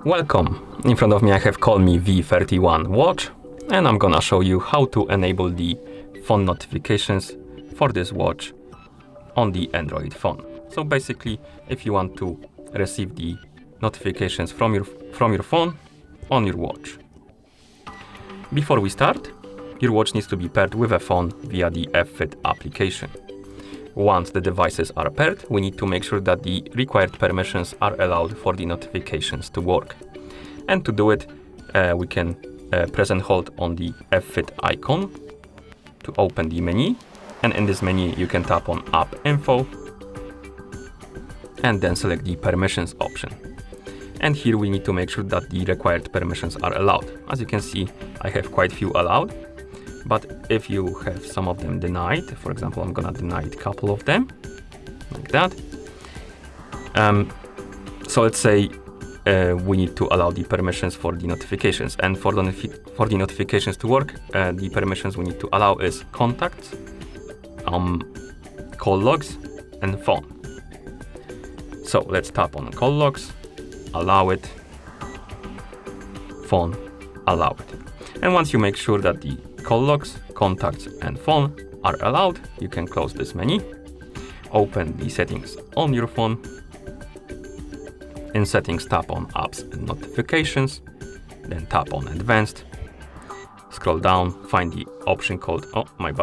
Welcome! In front of me I have COLMI V31 watch, and I'm gonna show you how to enable the phone notifications for this watch on the Android phone. So basically, if you want to receive the notifications from your phone on your watch. Before we start, your watch needs to be paired with a phone via the F-Fit application. Once the devices are paired, we need to make sure that the required permissions are allowed for the notifications to work. And to do it, we can press and hold on the F-Fit icon to open the menu. And in this menu, you can tap on App Info and then select the permissions option. And here we need to make sure that the required permissions are allowed. As you can see, I have quite few allowed. But if you have some of them denied, for example, I'm gonna deny a couple of them, like that. So let's say we need to allow the permissions for the notifications. And for the notifications to work, the permissions we need to allow is contacts, call logs, and phone. So let's tap on call logs, allow it, phone, allow it. And once you make sure that the call logs, contacts, and phone are allowed, you can close this menu, open the settings on your phone. In settings, tap on apps and notifications, then tap on advanced, scroll down, find the option called, find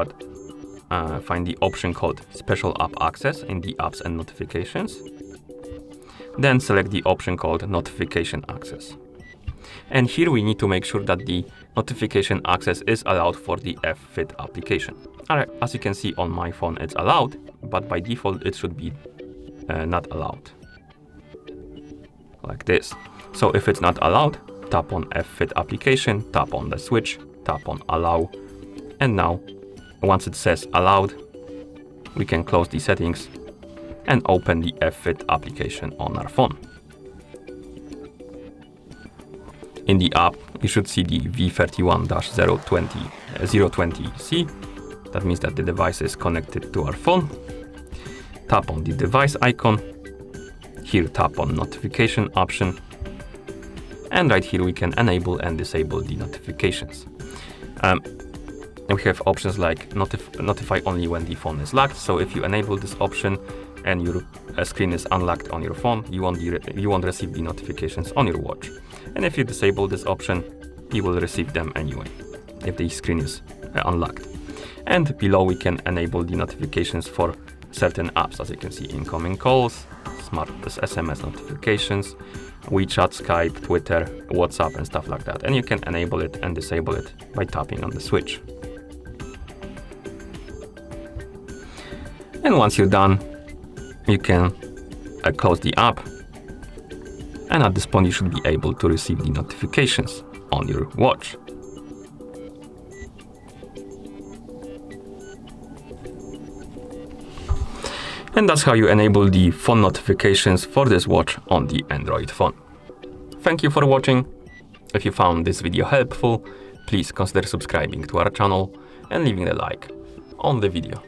the option called special app access in the apps and notifications. Then select the option called notification access. And here we need to make sure that the notification access is allowed for the F-Fit application. Alright, as you can see on my phone it's allowed, but by default it should be not allowed. Like this. So if it's not allowed, tap on F-Fit application, tap on the switch, tap on allow, and now once it says allowed, we can close the settings and open the F-Fit application on our phone. In the app, you should see the V31-020C. That means that the device is connected to our phone. Tap on the device icon. Here, tap on notification option. And right here, we can enable and disable the notifications. And we have options like notify only when the phone is locked. So if you enable this option and your screen is unlocked on your phone, you won't receive the notifications on your watch. And if you disable this option, you will receive them anyway, if the screen is unlocked. And below we can enable the notifications for certain apps, as you can see, incoming calls, smart SMS notifications, WeChat, Skype, Twitter, WhatsApp, and stuff like that. And you can enable it and disable it by tapping on the switch. And once you're done, you can close the app. And at this point, you should be able to receive the notifications on your watch. And that's how you enable the phone notifications for this watch on the Android phone. Thank you for watching. If you found this video helpful, please consider subscribing to our channel and leaving a like on the video.